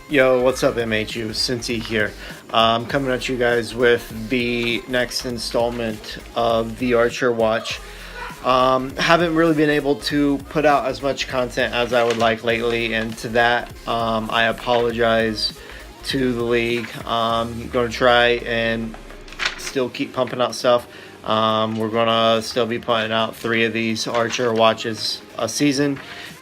Yo, what's up, MHU? Cincy here. Coming at you guys with the next installment of the Archer Watch. Haven't really been able to put out as much content as I would like lately, and to that, I apologize to the league. I'm going to try and still keep pumping out stuff. We're going to still be putting out 3 of these Archer Watches a season.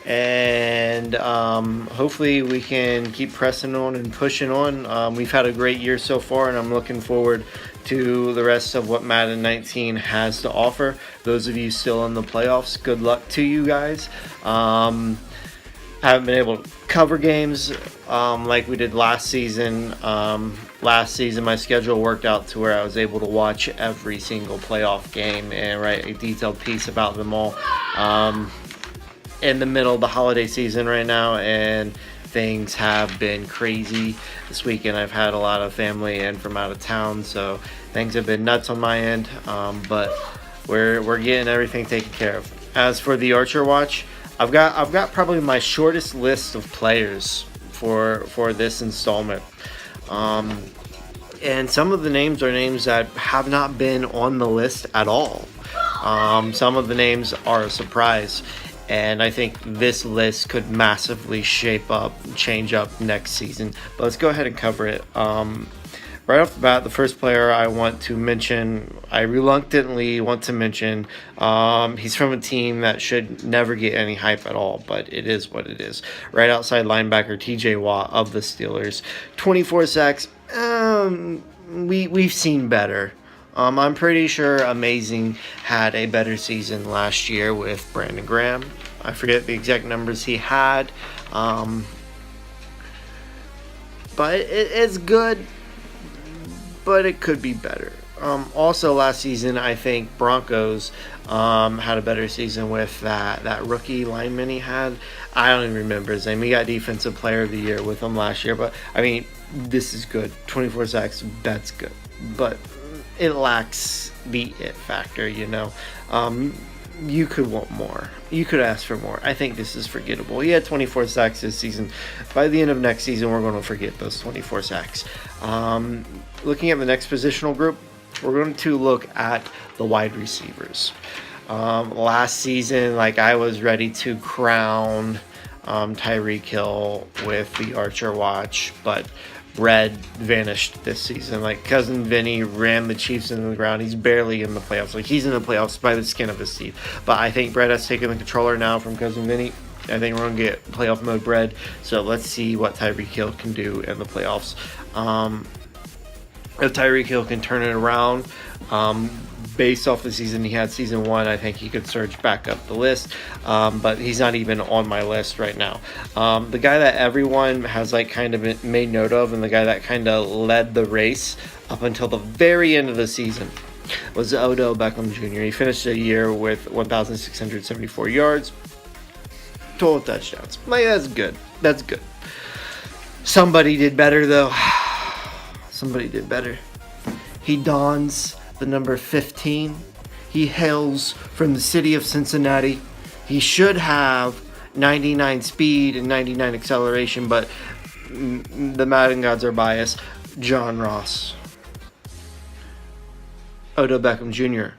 And hopefully we can keep pressing on and pushing on. We've had a great year so far, and I'm looking forward to the rest of what Madden 19 has to offer. Those of you still in the playoffs, good luck to you guys. Haven't been able to cover games like we did last season. Last season my schedule worked out to where I was able to watch every single playoff game and write a detailed piece about them all. In the middle of the holiday season right now, and things have been crazy. This weekend I've had a lot of family in from out of town, so things have been nuts on my end, but we're getting everything taken care of. As for the Archer Watch, I've got probably my shortest list of players for this installment, and some of the names are names that have not been on the list at all. Some of the names are a surprise. And I think this list could massively change up next season. But let's go ahead and cover it. Right off the bat, the first player I reluctantly want to mention, he's from a team that should never get any hype at all, but it is what it is. Right outside linebacker TJ Watt of the Steelers. 24 sacks. We've seen better. I'm pretty sure Amazing had a better season last year with Brandon Graham. I forget the exact numbers he had. But it's good, but it could be better. Also last season, I think Broncos had a better season with that rookie lineman he had. I don't even remember his name. He got Defensive Player of the Year with him last year. But, I mean, this is good. 24 sacks, that's good. But it lacks the it factor, you know. You could want more. You could ask for more. I think this is forgettable. He had 24 sacks this season. By the end of next season, we're going to forget those 24 sacks. Looking at the next positional group, we're going to look at the wide receivers. Last season, I was ready to crown Tyreek Hill with the Archer Watch, but Red vanished this season. Cousin Vinny ran the Chiefs into the ground. He's barely in the playoffs. He's in the playoffs by the skin of his teeth. But I think Brett has taken the controller now from Cousin Vinny. I think we're going to get playoff mode Brett. So let's see what Tyreek Hill can do in the playoffs. If Tyreek Hill can turn it around, based off the season he had season 1, I think he could surge back up the list, but he's not even on my list right now. The guy that everyone has kind of made note of, and the guy that kind of led the race up until the very end of the season, was Odell Beckham Jr. He finished the year with 1,674 yards, 12 touchdowns. That's good. That's good. Somebody did better though. Somebody did better. He dons the number 15. He hails from the city of Cincinnati. He should have 99 speed and 99 acceleration, but the Madden gods are biased. John Ross. Odell Beckham Jr.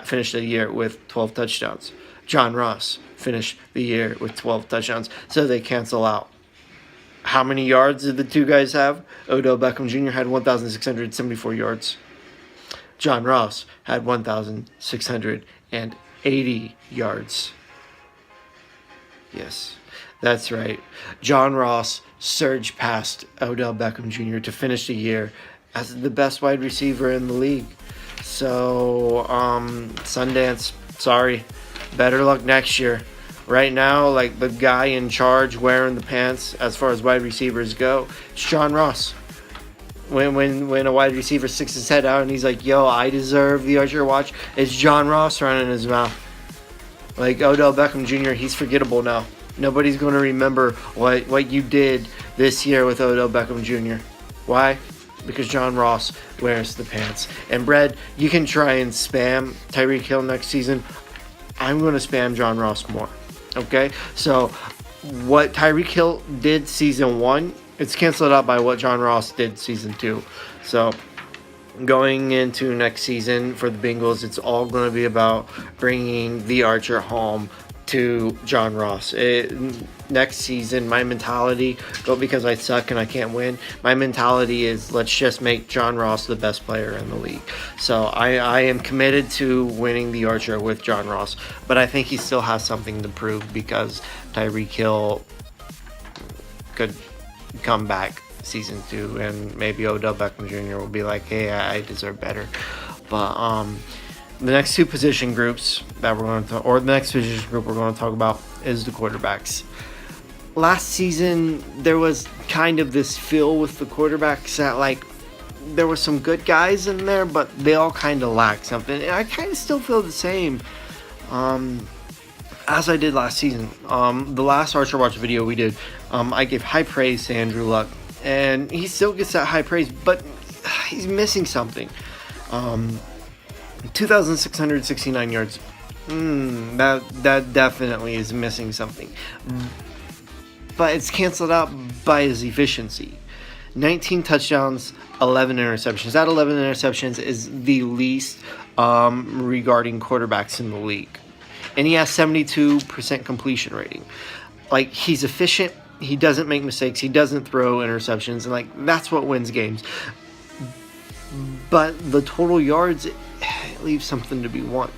Finished the year with 12 touchdowns. John Ross finished the year with 12 touchdowns. So they cancel out. How many yards did the two guys have? Odell Beckham Jr. had 1,674 yards. John Ross had 1,680 yards. Yes, that's right. John Ross surged past Odell Beckham Jr. to finish the year as the best wide receiver in the league. So, Sundance, sorry. Better luck next year. Right now, like the guy in charge wearing the pants as far as wide receivers go, it's John Ross. When a wide receiver sticks his head out and he's like, "Yo, I deserve the Archer watch," it's John Ross running his mouth. Like Odell Beckham Jr., he's forgettable now. Nobody's going to remember what you did this year with Odell Beckham Jr. Why? Because John Ross wears the pants. And Brad, you can try and spam Tyreek Hill next season. I'm going to spam John Ross more. Okay? So what Tyreek Hill did season 1, it's canceled out by what John Ross did season 2. So going into next season for the Bengals, it's all going to be about bringing the Archer home to John Ross. Next season, my mentality, because I suck and I can't win, my mentality is let's just make John Ross the best player in the league. So I am committed to winning the Archer with John Ross, but I think he still has something to prove because Tyreek Hill could come back season 2 and maybe Odell Beckham Jr. will be like, hey, I deserve better. But the next two position groups that we're going to, or the next position group we're going to talk about is the quarterbacks. Last season, there was kind of this feel with the quarterbacks that, like, there were some good guys in there, but they all kind of lacked something. And I kind of still feel the same as I did last season. The last Archer Watch video we did, I gave high praise to Andrew Luck. And he still gets that high praise, but he's missing something. 2,669 yards. That definitely is missing something. But it's canceled out by his efficiency. 19 touchdowns, 11 interceptions. That 11 interceptions is the least regarding quarterbacks in the league. And he has 72% completion rating. Like, he's efficient. He doesn't make mistakes. He doesn't throw interceptions. And, like, that's what wins games. But the total yards, it leaves something to be wanted.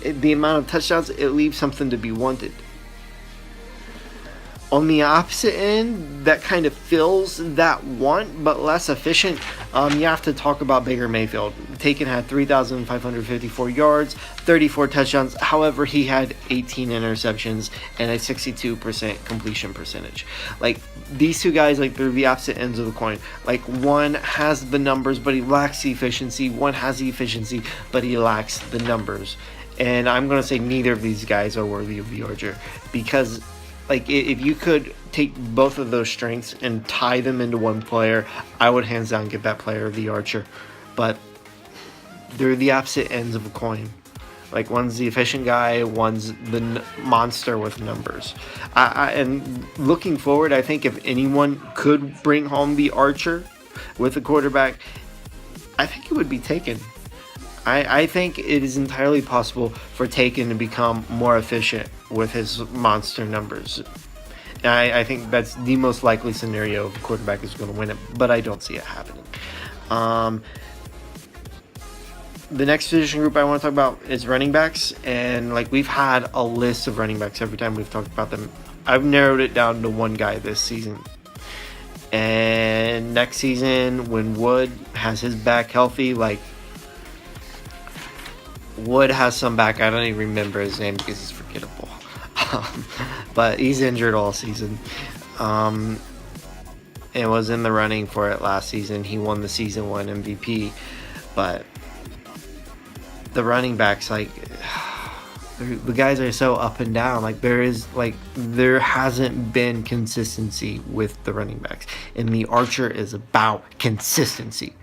The amount of touchdowns, it leaves something to be wanted. On the opposite end, that kind of fills that want, but less efficient. You have to talk about Baker Mayfield. Taken had 3,554 yards, 34 touchdowns. However, he had 18 interceptions and a 62% completion percentage. Like, these two guys, like, they're the opposite ends of the coin. Like, one has the numbers, but he lacks the efficiency. One has the efficiency, but he lacks the numbers. And I'm going to say neither of these guys are worthy of the Archer, because, like, if you could take both of those strengths and tie them into one player, I would hands down give that player the Archer. But they're the opposite ends of a coin. Like, one's the efficient guy, one's the monster with numbers. And looking forward, I think if anyone could bring home the Archer with a quarterback, I think it would be Taken. I think it is entirely possible for Taken to become more efficient with his monster numbers. And I think that's the most likely scenario if a quarterback is going to win it, but I don't see it happening. The next position group I want to talk about is running backs, and, like, we've had a list of running backs every time we've talked about them. I've narrowed it down to one guy this season. And next season, when Wood has his back healthy, like, Wood has some back. I don't even remember his name because he's forgettable. But he's injured all season. And was in the running for it last season. He won the season 1 MVP. But the running backs, like, the guys are so up and down. Like, there hasn't been consistency with the running backs. And the Archer is about consistency.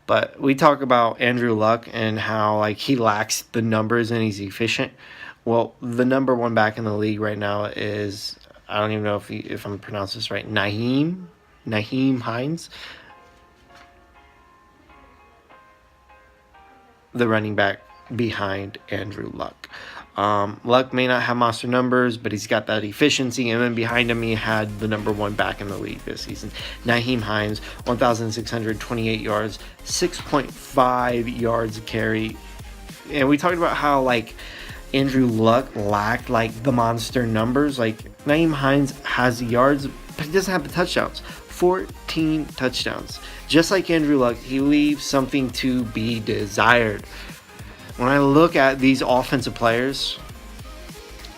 But we talk about Andrew Luck and how, like, he lacks the numbers and he's efficient. Well, the number one back in the league right now is, I don't even know if I'm pronouncing this right, Nyheim Hines. The running back behind Andrew Luck. Luck may not have monster numbers, but he's got that efficiency, and then behind him he had the number one back in the league this season. Nyheim Hines, 1,628 yards, 6.5 yards a carry. And we talked about how, like, Andrew Luck lacked, like, the monster numbers. Like, Nyheim Hines has the yards, but he doesn't have the touchdowns. 14 touchdowns. Just like Andrew Luck, he leaves something to be desired. When I look at these offensive players,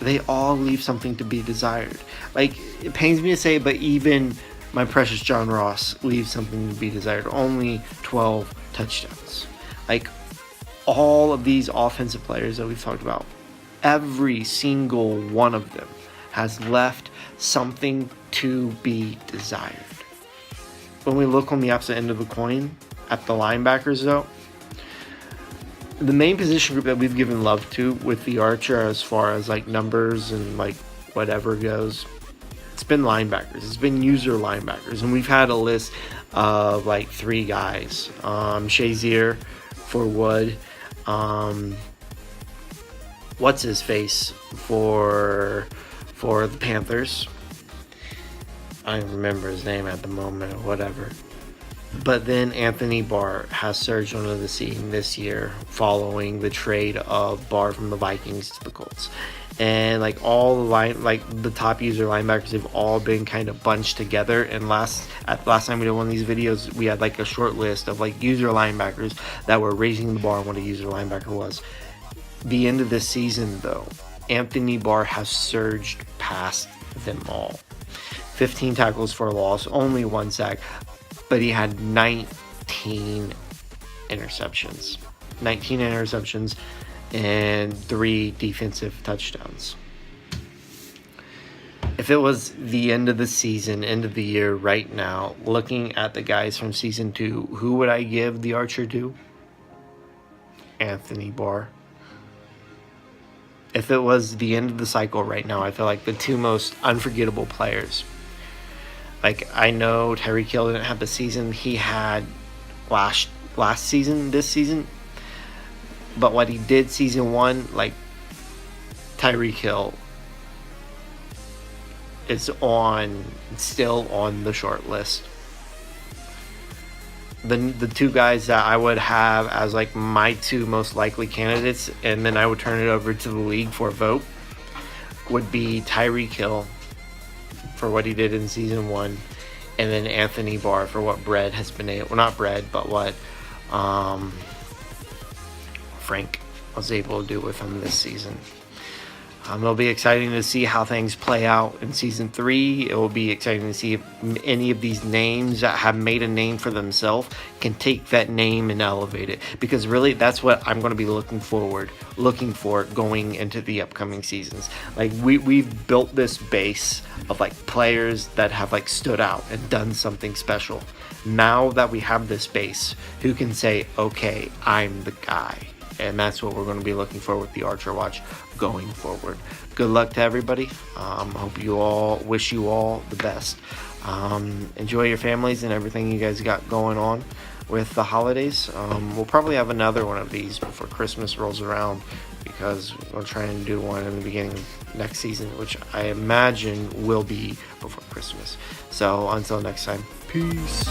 they all leave something to be desired. Like, it pains me to say, but even my precious John Ross leaves something to be desired. Only 12 touchdowns. Like, all of these offensive players that we've talked about, every single one of them has left something to be desired. When we look on the opposite end of the coin at the linebackers, though, the main position group that we've given love to with the Archer as far as like numbers and like whatever goes, it's been linebackers. It's been user linebackers. And we've had a list of like 3 guys. Shazier for Wood. What's his face for the Panthers? I don't remember his name at the moment or whatever. But then Anthony Barr has surged onto the scene this year following the trade of Barr from the Vikings to the Colts. And like all the top user linebackers have all been kind of bunched together. And last time we did one of these videos, we had like a short list of like user linebackers that were raising the bar on what a user linebacker was. The end of this season, though, Anthony Barr has surged past them all. 15 tackles for a loss, only 1 sack, but he had 19 interceptions. 19 interceptions and 3 defensive touchdowns. If it was the end of the season, end of the year right now, looking at the guys from season 2, who would I give the Archer to? Anthony Barr. If it was the end of the cycle right now, I feel like the 2 most unforgettable players. Like, I know Tyreek Hill didn't have the season he had last season, this season. But what he did season 1, like, Tyreek Hill is still on the short list. The 2 guys that I would have as like my 2 most likely candidates, and then I would turn it over to the league for a vote, would be Tyreek Hill for what he did in season 1, and then Anthony Barr for what Brett has been able, well, not Brett, but what Frank was able to do with him this season. It'll be exciting to see how things play out in season 3. It will be exciting to see if any of these names that have made a name for themselves can take that name and elevate it. Because really, that's what I'm going to be looking for going into the upcoming seasons. Like, we've built this base of like players that have like stood out and done something special. Now that we have this base, who can say, okay, I'm the guy? And that's what we're going to be looking for with the Archer Watch going forward. Good luck to everybody. Wish you all the best. Enjoy your families and everything you guys got going on with the holidays. We'll probably have another one of these before Christmas rolls around, because we're trying to do one in the beginning of next season, which I imagine will be before Christmas. So until next time, peace.